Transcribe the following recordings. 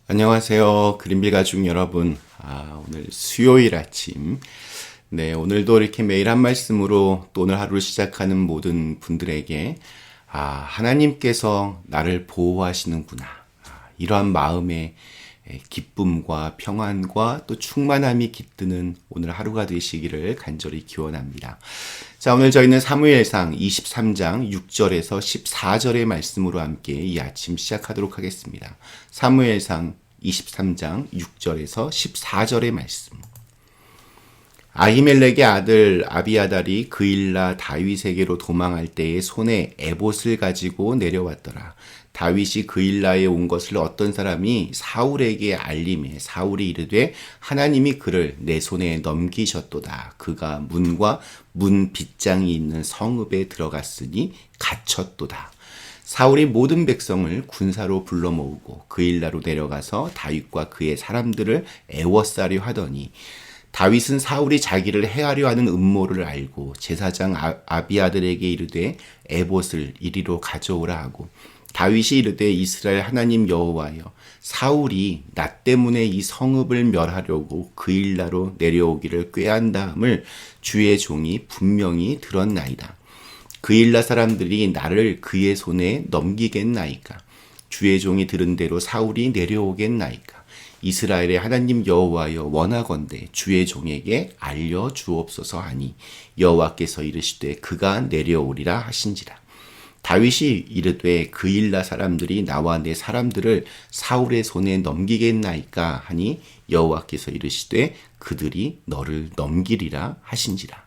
안녕하세요. 그린비 가족 여러분. 오늘 수요일 아침. 네, 오늘도 이렇게 매일 한 말씀으로 또 오늘 하루를 시작하는 모든 분들에게, 하나님께서 나를 보호하시는구나. 이러한 마음의 기쁨과 평안과 또 충만함이 깃드는 오늘 하루가 되시기를 간절히 기원합니다. 자, 오늘 저희는 사무엘상 23장 6절에서 14절의 말씀으로 함께 이 아침 시작하도록 하겠습니다. 사무엘상 23장 6절에서 14절의 말씀. 아히멜렉의 아들 아비아달이 그일라 다윗에게로 도망할 때에 손에 에봇을 가지고 내려왔더라. 다윗이 그일라에 온 것을 어떤 사람이 사울에게 알림해 사울이 이르되 하나님이 그를 내 손에 넘기셨도다. 그가 문과 문 빗장이 있는 성읍에 들어갔으니 갇혔도다. 사울이 모든 백성을 군사로 불러 모으고 그일라로 내려가서 다윗과 그의 사람들을 애워싸려 하더니 다윗은 사울이 자기를 해하려 하는 음모를 알고 제사장 아비아들에게 이르되 에봇을 이리로 가져오라 하고 다윗이 이르되 이스라엘 하나님 여호와여 사울이 나 때문에 이 성읍을 멸하려고 그일라로 내려오기를 꾀한다함을 주의 종이 분명히 들었나이다. 그일라 사람들이 나를 그의 손에 넘기겠나이까? 주의 종이 들은 대로 사울이 내려오겠나이까? 이스라엘의 하나님 여호와여 원하건대 주의 종에게 알려 주옵소서 하니 여호와께서 이르시되 그가 내려오리라 하신지라. 다윗이 이르되 그일라 사람들이 나와 내 사람들을 사울의 손에 넘기겠나이까 하니 여호와께서 이르시되 그들이 너를 넘기리라 하신지라.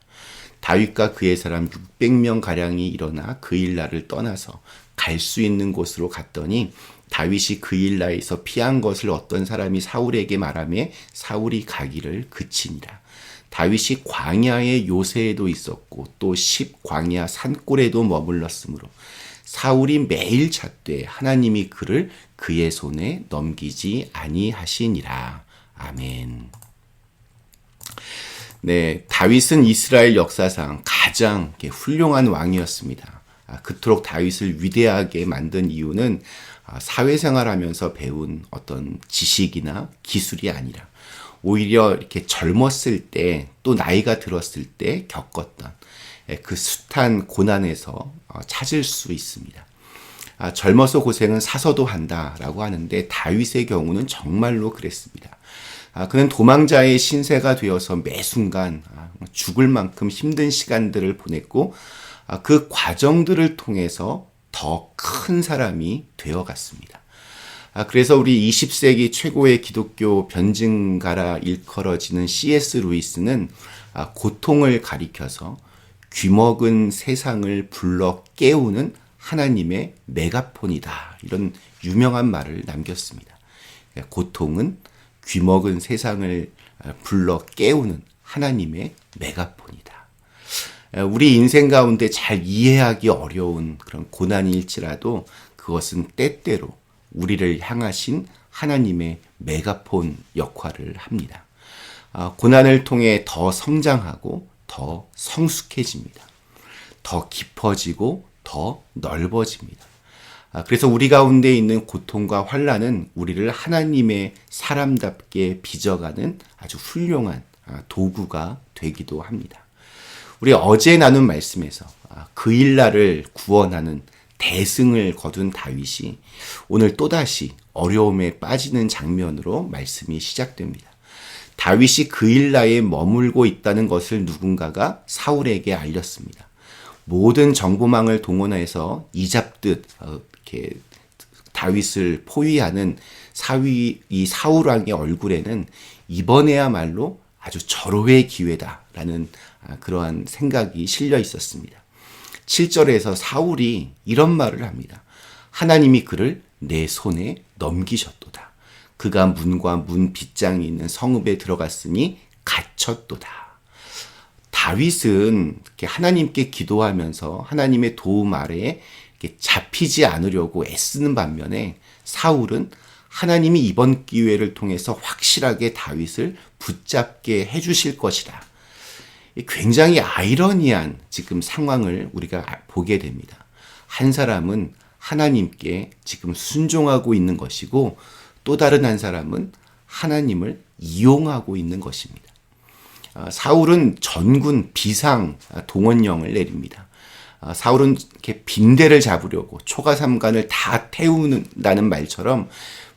다윗과 그의 사람 600명 가량이 일어나 그일라를 떠나서 갈 수 있는 곳으로 갔더니 다윗이 그일라에서 피한 것을 어떤 사람이 사울에게 말하며 사울이 가기를 그치니라. 다윗이 광야의 요새에도 있었고 또 광야 산골에도 머물렀으므로 사울이 매일 찾되 하나님이 그를 그의 손에 넘기지 아니하시니라. 아멘. 네, 다윗은 이스라엘 역사상 가장 훌륭한 왕이었습니다. 그토록 다윗을 위대하게 만든 이유는 사회생활하면서 배운 어떤 지식이나 기술이 아니라 오히려 이렇게 젊었을 때 또 나이가 들었을 때 겪었던 그 숱한 고난에서 찾을 수 있습니다. 젊어서 고생은 사서도 한다라고 하는데 다윗의 경우는 정말로 그랬습니다. 그는 도망자의 신세가 되어서 매 순간 죽을 만큼 힘든 시간들을 보냈고 그 과정들을 통해서 더 큰 사람이 되어갔습니다. 그래서 우리 20세기 최고의 기독교 변증가라 일컬어지는 C.S. 루이스는 고통을 가리켜서 귀먹은 세상을 불러 깨우는 하나님의 메가폰이다. 이런 유명한 말을 남겼습니다. 고통은 귀먹은 세상을 불러 깨우는 하나님의 메가폰이다. 우리 인생 가운데 잘 이해하기 어려운 그런 고난일지라도 그것은 때때로 우리를 향하신 하나님의 메가폰 역할을 합니다. 고난을 통해 더 성장하고 더 성숙해집니다. 더 깊어지고 더 넓어집니다. 그래서 우리 가운데 있는 고통과 환난은 우리를 하나님의 사람답게 빚어가는 아주 훌륭한 도구가 되기도 합니다. 우리 어제 나눈 말씀에서 그일라를 구원하는 대승을 거둔 다윗이 오늘 또다시 어려움에 빠지는 장면으로 말씀이 시작됩니다. 다윗이 그일라에 머물고 있다는 것을 누군가가 사울에게 알렸습니다. 모든 정보망을 동원해서 이잡듯 이렇게 다윗을 포위하는 이 사울 왕의 얼굴에는 이번에야말로 아주 절호의 기회다라는 그러한 생각이 실려 있었습니다. 7절에서 사울이 이런 말을 합니다. 하나님이 그를 내 손에 넘기셨도다. 그가 문과 문 빗장이 있는 성읍에 들어갔으니 갇혔도다. 다윗은 하나님께 기도하면서 하나님의 도움 아래에 잡히지 않으려고 애쓰는 반면에 사울은 하나님이 이번 기회를 통해서 확실하게 다윗을 붙잡게 해주실 것이다. 굉장히 아이러니한 지금 상황을 우리가 보게 됩니다. 한 사람은 하나님께 지금 순종하고 있는 것이고 또 다른 한 사람은 하나님을 이용하고 있는 것입니다. 사울은 전군 비상 동원령을 내립니다. 사울은 이렇게 빈대를 잡으려고 초가삼간을 다 태우는다는 말처럼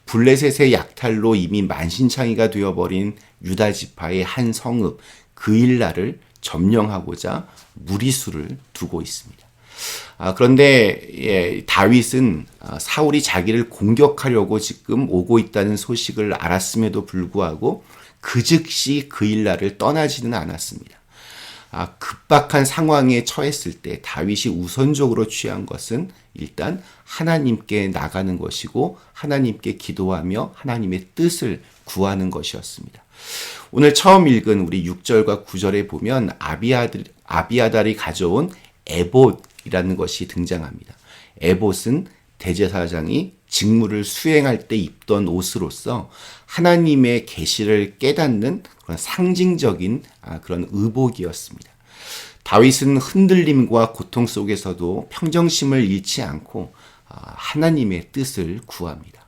블레셋의 약탈로 이미 만신창이가 되어버린 유다 지파의 한 성읍 그일라를 점령하고자 무리수를 두고 있습니다. 그런데 다윗은 사울이 자기를 공격하려고 지금 오고 있다는 소식을 알았음에도 불구하고 그 즉시 그일라를 떠나지는 않았습니다. 급박한 상황에 처했을 때 다윗이 우선적으로 취한 것은 일단 하나님께 나가는 것이고 하나님께 기도하며 하나님의 뜻을 구하는 것이었습니다. 오늘 처음 읽은 우리 6절과 9절에 보면 아비아달이 가져온 에봇이라는 것이 등장합니다. 에봇은 대제사장이 직무를 수행할 때 입던 옷으로서 하나님의 계시를 깨닫는 그런 상징적인 그런 의복이었습니다. 다윗은 흔들림과 고통 속에서도 평정심을 잃지 않고 하나님의 뜻을 구합니다.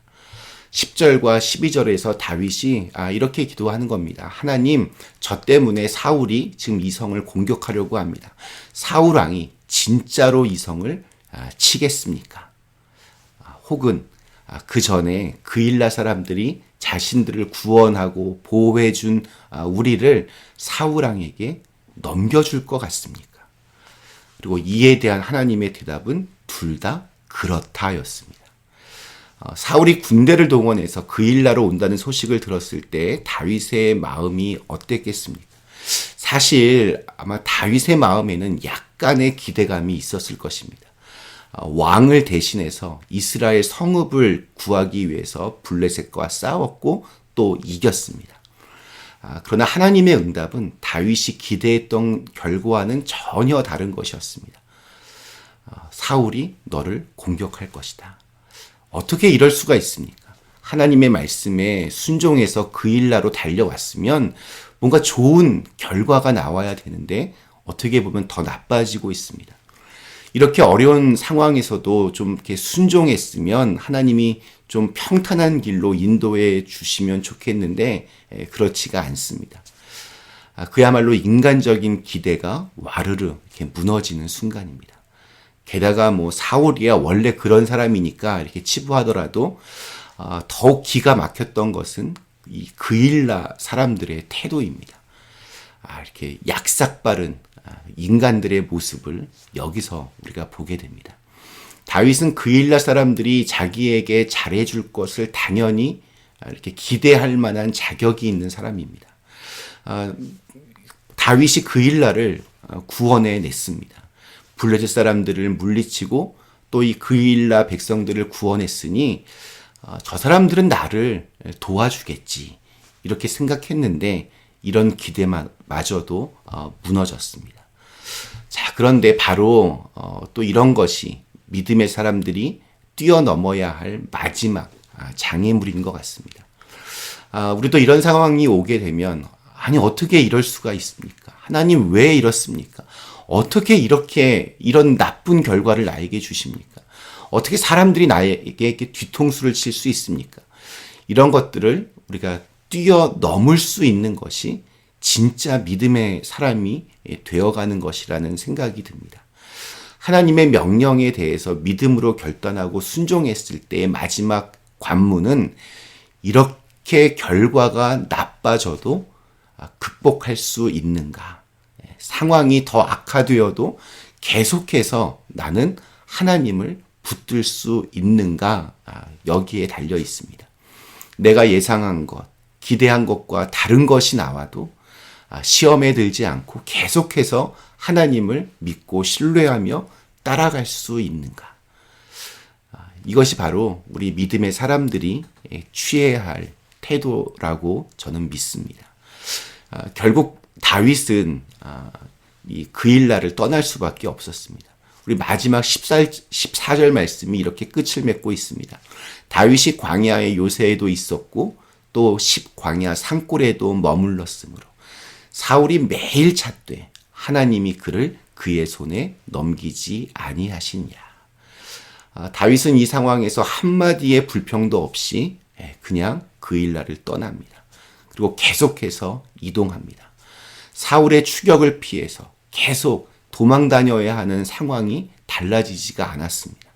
10절과 12절에서 다윗이 이렇게 기도하는 겁니다. 하나님, 저 때문에 사울이 지금 이 성을 공격하려고 합니다. 사울 왕이 진짜로 이 성을 치겠습니까? 혹은 그 전에 그일라 사람들이 자신들을 구원하고 보호해준 우리를 사울 왕에게 넘겨줄 것 같습니까? 그리고 이에 대한 하나님의 대답은 둘 다 그렇다였습니다. 사울이 군대를 동원해서 그일라로 온다는 소식을 들었을 때 다윗의 마음이 어땠겠습니까? 사실 아마 다윗의 마음에는 약간의 기대감이 있었을 것입니다. 왕을 대신해서 이스라엘 성읍을 구하기 위해서 블레셋과 싸웠고 또 이겼습니다. 그러나 하나님의 응답은 다윗이 기대했던 결과와는 전혀 다른 것이었습니다. 사울이 너를 공격할 것이다. 어떻게 이럴 수가 있습니까? 하나님의 말씀에 순종해서 그일라로 달려왔으면 뭔가 좋은 결과가 나와야 되는데 어떻게 보면 더 나빠지고 있습니다. 이렇게 어려운 상황에서도 좀 이렇게 순종했으면 하나님이 좀 평탄한 길로 인도해 주시면 좋겠는데 그렇지가 않습니다. 그야말로 인간적인 기대가 와르르 이렇게 무너지는 순간입니다. 게다가 사울이야 원래 그런 사람이니까 이렇게 치부하더라도 더욱 기가 막혔던 것은 이 그일라 사람들의 태도입니다. 이렇게 약삭빠른 인간들의 모습을 여기서 우리가 보게 됩니다. 다윗은 그일라 사람들이 자기에게 잘해줄 것을 당연히 이렇게 기대할 만한 자격이 있는 사람입니다. 다윗이 그일라를 구원해 냈습니다. 블레셋 사람들을 물리치고 또 이 그일라 백성들을 구원했으니 저 사람들은 나를 도와주겠지 이렇게 생각했는데 이런 기대마저도 무너졌습니다. 자, 그런데 바로 또 이런 것이 믿음의 사람들이 뛰어넘어야 할 마지막 장애물인 것 같습니다. 우리도 이런 상황이 오게 되면 아니 어떻게 이럴 수가 있습니까? 하나님 왜 이렇습니까? 어떻게 이런 나쁜 결과를 나에게 주십니까? 어떻게 사람들이 나에게 이렇게 뒤통수를 칠 수 있습니까? 이런 것들을 우리가 뛰어넘을 수 있는 것이 진짜 믿음의 사람이 되어가는 것이라는 생각이 듭니다. 하나님의 명령에 대해서 믿음으로 결단하고 순종했을 때의 마지막 관문은 이렇게 결과가 나빠져도 극복할 수 있는가? 상황이 더 악화되어도 계속해서 나는 하나님을 붙들 수 있는가? 여기에 달려 있습니다. 내가 예상한 것, 기대한 것과 다른 것이 나와도 시험에 들지 않고 계속해서 하나님을 믿고 신뢰하며 따라갈 수 있는가? 이것이 바로 우리 믿음의 사람들이 취해야 할 태도라고 저는 믿습니다. 결국 다윗은 이 그일라를 떠날 수밖에 없었습니다. 우리 마지막 14절 말씀이 이렇게 끝을 맺고 있습니다. 다윗이 광야의 요새에도 있었고 또 광야 산골에도 머물렀으므로 사울이 매일 찾되 하나님이 그를 그의 손에 넘기지 아니하시냐. 다윗은 이 상황에서 한마디의 불평도 없이 그냥 그일라를 떠납니다. 그리고 계속해서 이동합니다. 사울의 추격을 피해서 계속 도망 다녀야 하는 상황이 달라지지가 않았습니다.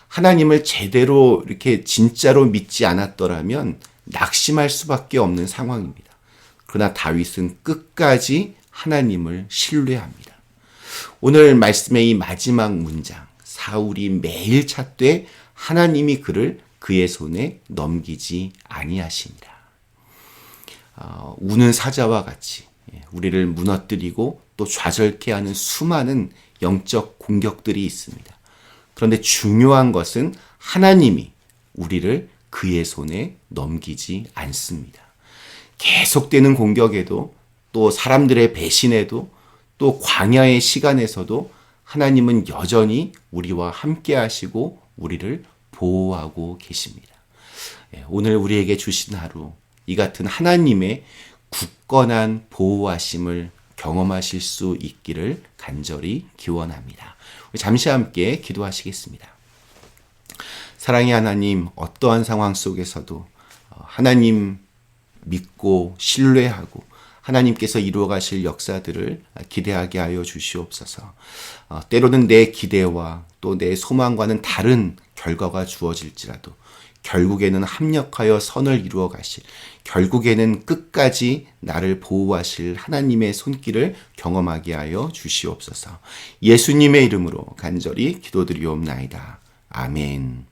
하나님을 제대로 이렇게 진짜로 믿지 않았더라면 낙심할 수밖에 없는 상황입니다. 그러나 다윗은 끝까지 하나님을 신뢰합니다. 오늘 말씀의 이 마지막 문장, 사울이 매일 찾되 하나님이 그를 그의 손에 넘기지 아니하시니라. 우는 사자와 같이 우리를 무너뜨리고 또 좌절케 하는 수많은 영적 공격들이 있습니다. 그런데 중요한 것은 하나님이 우리를 그의 손에 넘기지 않습니다. 계속되는 공격에도 또 사람들의 배신에도 또 광야의 시간에서도 하나님은 여전히 우리와 함께 하시고 우리를 보호하고 계십니다. 오늘 우리에게 주신 하루, 이 같은 하나님의 굳건한 보호하심을 경험하실 수 있기를 간절히 기원합니다. 잠시 함께 기도하시겠습니다. 사랑의 하나님, 어떠한 상황 속에서도 하나님 믿고 신뢰하고 하나님께서 이루어 가실 역사들을 기대하게 하여 주시옵소서. 때로는 내 기대와 또 내 소망과는 다른 결과가 주어질지라도 결국에는 합력하여 선을 이루어 가실, 결국에는 끝까지 나를 보호하실 하나님의 손길을 경험하게 하여 주시옵소서. 예수님의 이름으로 간절히 기도드리옵나이다. 아멘.